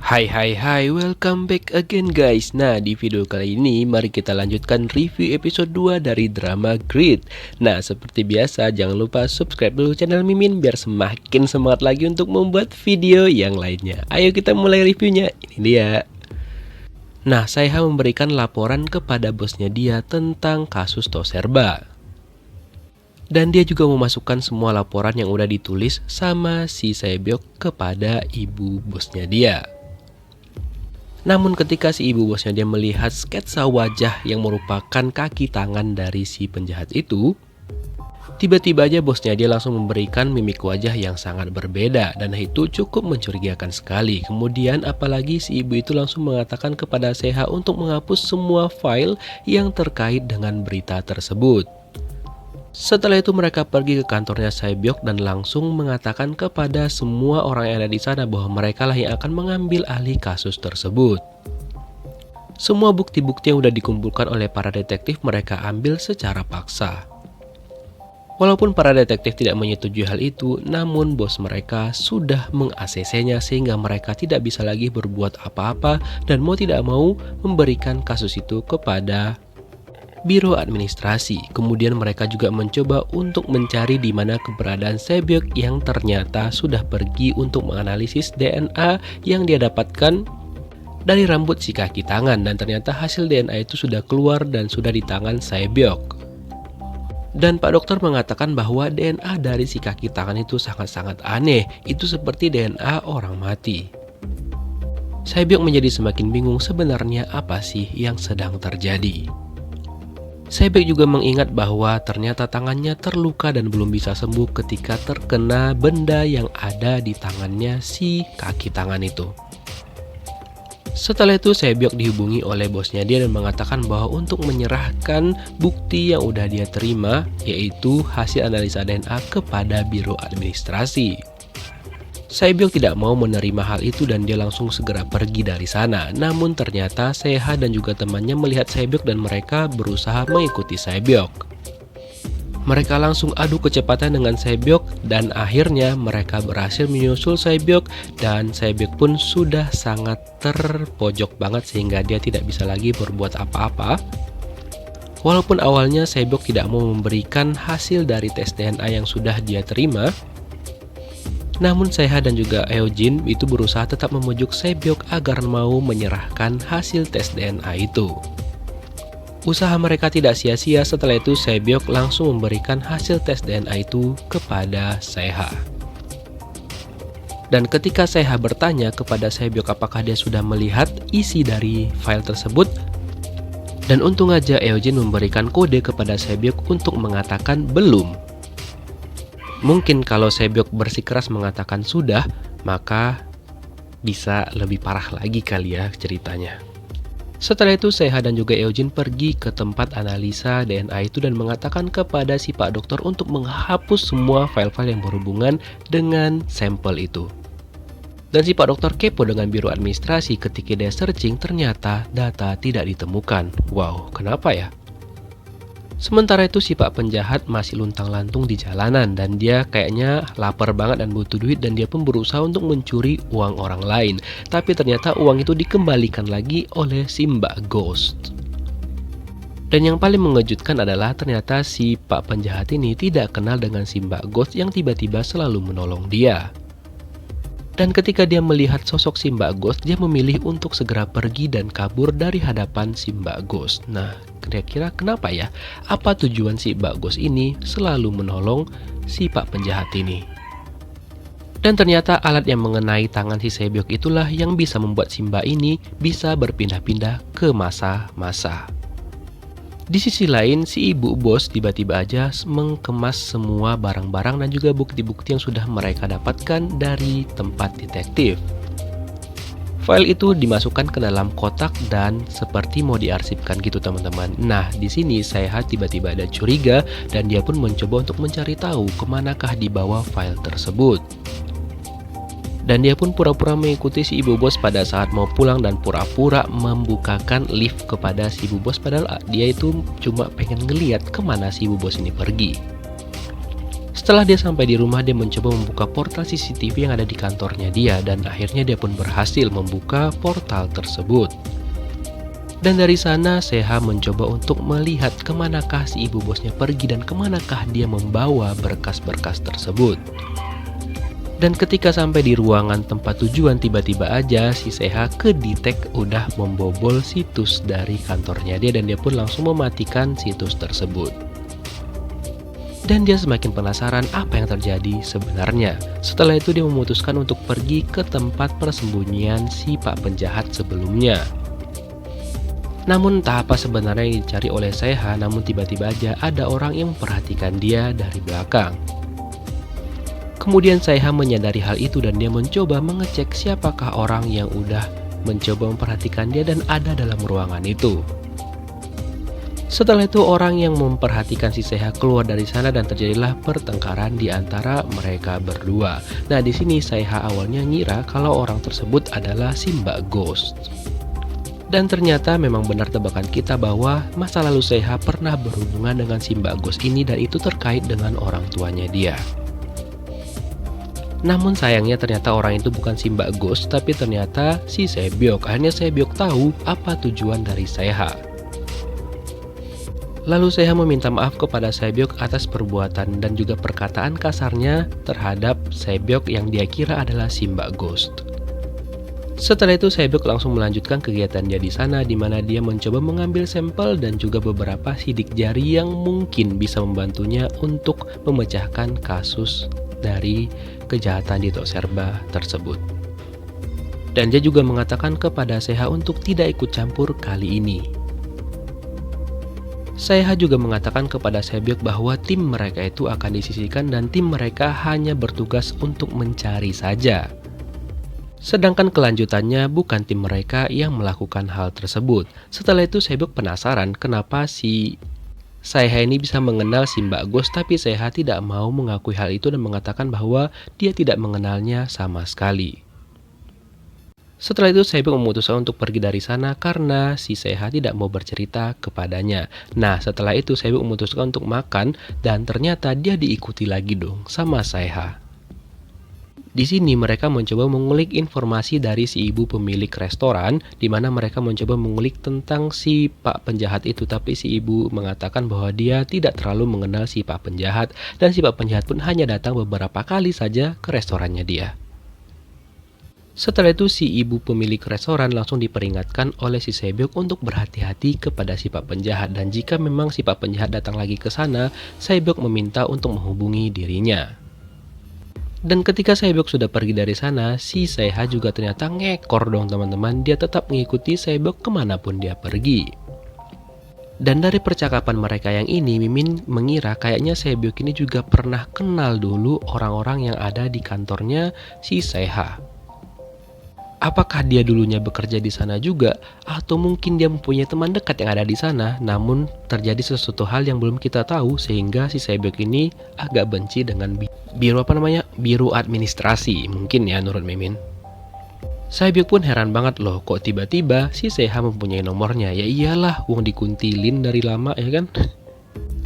Hai, welcome back again guys. Nah, di video kali ini mari kita lanjutkan review episode 2 dari drama Grid. Nah, seperti biasa jangan lupa subscribe dulu channel Mimin biar semakin semangat lagi untuk membuat video yang lainnya. Ayo kita mulai reviewnya, ini dia. Nah, Saeha memberikan laporan kepada bosnya dia tentang kasus Toserba. Dan dia juga memasukkan semua laporan yang udah ditulis sama si Saebyok kepada ibu bosnya dia. Namun ketika si ibu bosnya dia melihat sketsa wajah yang merupakan kaki tangan dari si penjahat itu, tiba-tiba aja bosnya dia langsung memberikan mimik wajah yang sangat berbeda dan itu cukup mencurigakan sekali. Kemudian apalagi si ibu itu langsung mengatakan kepada Saeha untuk menghapus semua file yang terkait dengan berita tersebut. Setelah itu mereka pergi ke kantornya Saebyok dan langsung mengatakan kepada semua orang yang ada di sana bahwa mereka lah yang akan mengambil alih kasus tersebut. Semua bukti-bukti yang sudah dikumpulkan oleh para detektif mereka ambil secara paksa. Walaupun para detektif tidak menyetujui hal itu, namun bos mereka sudah meng-ACC-nya sehingga mereka tidak bisa lagi berbuat apa-apa dan mau tidak mau memberikan kasus itu kepada Biro Administrasi. Kemudian mereka juga mencoba untuk mencari di mana keberadaan Saebyok yang ternyata sudah pergi untuk menganalisis DNA yang dia dapatkan dari rambut si kaki tangan dan ternyata hasil DNA itu sudah keluar dan sudah di tangan Saebyok. Dan Pak Dokter mengatakan bahwa DNA dari si kaki tangan itu sangat-sangat aneh, itu seperti DNA orang mati. Saebyok menjadi semakin bingung sebenarnya apa sih yang sedang terjadi. Saebyok juga mengingat bahwa ternyata tangannya terluka dan belum bisa sembuh ketika terkena benda yang ada di tangannya si kaki tangan itu. Setelah itu Saebyok dihubungi oleh bosnya dia dan mengatakan bahwa untuk menyerahkan bukti yang udah dia terima, yaitu hasil analisa DNA kepada Biro Administrasi. Saebyok tidak mau menerima hal itu dan dia langsung segera pergi dari sana. Namun ternyata Saeha dan juga temannya melihat Saebyok dan mereka berusaha mengikuti Saebyok. Mereka langsung adu kecepatan dengan Saebyok dan akhirnya mereka berhasil menyusul Saebyok dan Saebyok pun sudah sangat terpojok banget sehingga dia tidak bisa lagi berbuat apa-apa. Walaupun awalnya Saebyok tidak mau memberikan hasil dari tes DNA yang sudah dia terima, namun Saeha dan juga Eojin itu berusaha tetap memujuk Saebyok agar mau menyerahkan hasil tes DNA itu. Usaha mereka tidak sia-sia, setelah itu Saebyok langsung memberikan hasil tes DNA itu kepada Saeha. Dan ketika Saeha bertanya kepada Saebyok apakah dia sudah melihat isi dari file tersebut, dan untung aja Eojin memberikan kode kepada Saebyok untuk mengatakan belum. Mungkin kalau Saebyok bersikeras mengatakan sudah, maka bisa lebih parah lagi kali ya ceritanya. Setelah itu Saeha dan juga Eojin pergi ke tempat analisa DNA itu dan mengatakan kepada si Pak Dokter untuk menghapus semua file-file yang berhubungan dengan sampel itu. Dan si Pak Dokter kepo dengan Biro Administrasi, ketika dia searching ternyata data tidak ditemukan. Wow, kenapa ya? Sementara itu si Pak penjahat masih luntang-lantung di jalanan dan dia kayaknya lapar banget dan butuh duit dan dia pun berusaha untuk mencuri uang orang lain. Tapi ternyata uang itu dikembalikan lagi oleh si Mbak Ghost. Dan yang paling mengejutkan adalah ternyata si Pak penjahat ini tidak kenal dengan si Mbak Ghost yang tiba-tiba selalu menolong dia. Dan ketika dia melihat sosok si Mbak Ghost, dia memilih untuk segera pergi dan kabur dari hadapan si Mbak Ghost. Nah, kira-kira kenapa ya? Apa tujuan si Mbak Ghost ini selalu menolong si Pak penjahat ini? Dan ternyata alat yang mengenai tangan si Saebyok itulah yang bisa membuat si Mbak ini bisa berpindah-pindah ke masa-masa. Di sisi lain, si ibu bos tiba-tiba aja mengemas semua barang-barang dan juga bukti-bukti yang sudah mereka dapatkan dari tempat detektif. File itu dimasukkan ke dalam kotak dan seperti mau diarsipkan gitu teman-teman. Nah, di sini Saeha tiba-tiba ada curiga dan dia pun mencoba untuk mencari tahu kemanakah dibawa file tersebut. Dan dia pun pura-pura mengikuti si ibu bos pada saat mau pulang dan pura-pura membukakan lift kepada si ibu bos padahal dia itu cuma pengen ngeliat kemana si ibu bos ini pergi. Setelah dia sampai di rumah, dia mencoba membuka portal CCTV yang ada di kantornya dia, dan akhirnya dia pun berhasil membuka portal tersebut. Dan dari sana Seha mencoba untuk melihat kemanakah si ibu bosnya pergi dan kemanakah dia membawa berkas-berkas tersebut. Dan ketika sampai di ruangan tempat tujuan, tiba-tiba aja si Seha kedetek udah membobol situs dari kantornya dia, dan dia pun langsung mematikan situs tersebut. Dan dia semakin penasaran apa yang terjadi sebenarnya. Setelah itu dia memutuskan untuk pergi ke tempat persembunyian si pak penjahat sebelumnya. Namun entah apa sebenarnya yang dicari oleh Seha, namun tiba-tiba aja ada orang yang memperhatikan dia dari belakang. Kemudian Seha menyadari hal itu dan dia mencoba mengecek siapakah orang yang udah mencoba memperhatikan dia dan ada dalam ruangan itu. Setelah itu orang yang memperhatikan si Seha keluar dari sana dan terjadilah pertengkaran di antara mereka berdua. Nah, di sini Seha awalnya ngira kalau orang tersebut adalah si Mbak Ghost. Dan ternyata memang benar tebakan kita bahwa masa lalu Seha pernah berhubungan dengan si Mbak Ghost ini, dan itu terkait dengan orang tuanya dia. Namun sayangnya ternyata orang itu bukan si Mbak Ghost, tapi ternyata si Sae-byeok. Akhirnya Sae-byeok tahu apa tujuan dari Seha. Lalu Seha meminta maaf kepada Sae-byeok atas perbuatan dan juga perkataan kasarnya terhadap Sae-byeok yang dia kira adalah si Mbak Ghost. Setelah itu Sae-byeok langsung melanjutkan kegiatannya di sana, di mana dia mencoba mengambil sampel dan juga beberapa sidik jari yang mungkin bisa membantunya untuk memecahkan kasus dari kejahatan di Tok Serba tersebut. Dan dia juga mengatakan kepada Seha untuk tidak ikut campur kali ini. Seha juga mengatakan kepada Sae-byeok bahwa tim mereka itu akan disisihkan dan tim mereka hanya bertugas untuk mencari saja. Sedangkan kelanjutannya bukan tim mereka yang melakukan hal tersebut. Setelah itu Sae-byeok penasaran kenapa si Seha ini bisa mengenal si Mbak Ghost, tapi Seha tidak mau mengakui hal itu dan mengatakan bahwa dia tidak mengenalnya sama sekali. Setelah itu Sae-byeok memutuskan untuk pergi dari sana karena si Seha tidak mau bercerita kepadanya. Nah, setelah itu Sae-byeok memutuskan untuk makan dan ternyata dia diikuti lagi dong sama Seha. Di sini mereka mencoba mengulik informasi dari si ibu pemilik restoran, di mana mereka mencoba mengulik tentang si pak penjahat itu, tapi si ibu mengatakan bahwa dia tidak terlalu mengenal si pak penjahat, dan si pak penjahat pun hanya datang beberapa kali saja ke restorannya dia. Setelah itu si ibu pemilik restoran langsung diperingatkan oleh si Sae-byeok untuk berhati-hati kepada si pak penjahat, dan jika memang si pak penjahat datang lagi ke sana, Sae-byeok meminta untuk menghubungi dirinya. Dan ketika Sae-byeok sudah pergi dari sana, si Seha juga ternyata ngekor dong teman-teman. Dia tetap mengikuti Sae-byeok kemanapun dia pergi. Dan dari percakapan mereka yang ini, Mimin mengira kayaknya Sae-byeok ini juga pernah kenal dulu orang-orang yang ada di kantornya si Seha. Apakah dia dulunya bekerja di sana juga, atau mungkin dia mempunyai teman dekat yang ada di sana, namun terjadi sesuatu hal yang belum kita tahu sehingga si Sae-byeok ini agak benci dengan biro administrasi mungkin ya menurut Mimin. Sae-byeok pun heran banget loh, kok tiba-tiba si Seha mempunyai nomornya. Ya iyalah, wong dikuntilin dari lama ya kan.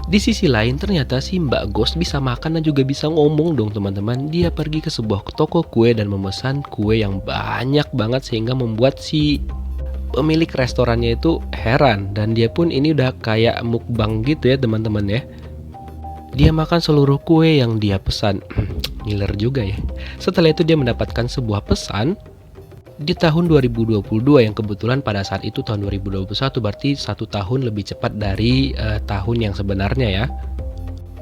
Di sisi lain ternyata si Mbak Ghost bisa makan dan juga bisa ngomong dong teman-teman. Dia pergi ke sebuah toko kue dan memesan kue yang banyak banget sehingga membuat si pemilik restorannya itu heran. Dan dia pun ini udah kayak mukbang gitu ya teman-teman ya. Dia makan seluruh kue yang dia pesan. Ngiler juga ya. Setelah itu dia mendapatkan sebuah pesan di tahun 2022 yang kebetulan pada saat itu tahun 2021, berarti 1 tahun lebih cepat dari tahun yang sebenarnya ya.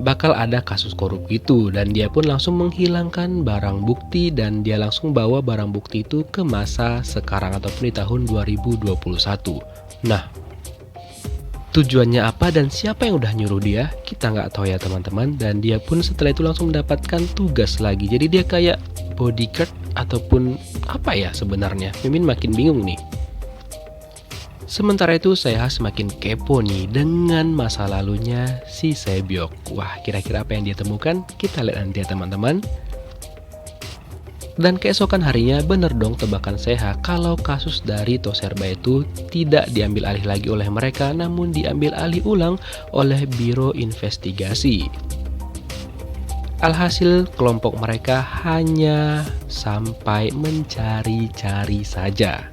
Bakal ada kasus korup itu, dan dia pun langsung menghilangkan barang bukti dan dia langsung bawa barang bukti itu ke masa sekarang ataupun di tahun 2021. Nah, tujuannya apa dan siapa yang udah nyuruh dia, kita nggak tahu ya teman-teman. Dan dia pun setelah itu langsung mendapatkan tugas lagi. Jadi dia kayak bodyguard ataupun apa ya sebenarnya. Mimin makin bingung nih. Sementara itu Seha semakin kepo nih dengan masa lalunya si Sae-byeok. Wah, kira-kira apa yang dia temukan? Kita lihat nanti ya teman-teman. Dan keesokan harinya bener dong tebakan Seha kalau kasus dari Tok Serba itu tidak diambil alih lagi oleh mereka, namun diambil alih ulang oleh Biro Investigasi. Alhasil kelompok mereka hanya sampai mencari-cari saja.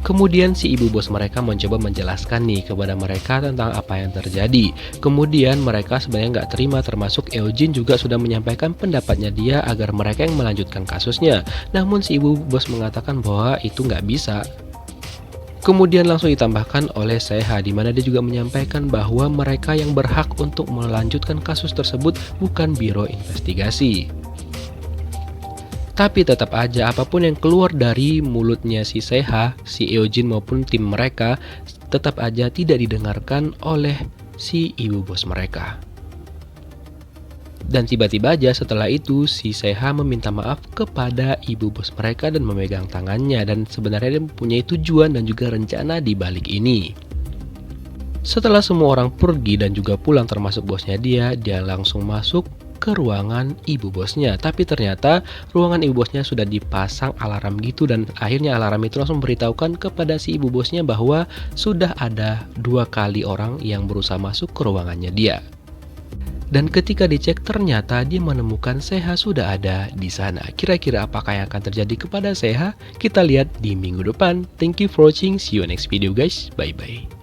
Kemudian si ibu bos mereka mencoba menjelaskan nih kepada mereka tentang apa yang terjadi. Kemudian mereka sebenarnya nggak terima, termasuk Eugene juga sudah menyampaikan pendapatnya dia agar mereka yang melanjutkan kasusnya. Namun si ibu bos mengatakan bahwa itu nggak bisa. Kemudian langsung ditambahkan oleh Seha, di mana dia juga menyampaikan bahwa mereka yang berhak untuk melanjutkan kasus tersebut bukan biro investigasi. Tapi tetap aja apapun yang keluar dari mulutnya si Seha, si Eugene maupun tim mereka tetap aja tidak didengarkan oleh si ibu bos mereka. Dan tiba-tiba aja setelah itu si Seha meminta maaf kepada ibu bos mereka dan memegang tangannya, dan sebenarnya dia mempunyai tujuan dan juga rencana di balik ini. Setelah semua orang pergi dan juga pulang termasuk bosnya dia langsung masuk ke ruangan ibu bosnya. Tapi ternyata ruangan ibu bosnya sudah dipasang alarm gitu, dan akhirnya alarm itu langsung memberitahukan kepada si ibu bosnya bahwa sudah ada 2 kali orang yang berusaha masuk ke ruangannya dia. Dan ketika dicek ternyata dia menemukan Seha sudah ada di sana. Kira-kira apakah yang akan terjadi kepada Seha? Kita lihat di minggu depan. Thank you for watching. See you next video guys. Bye bye.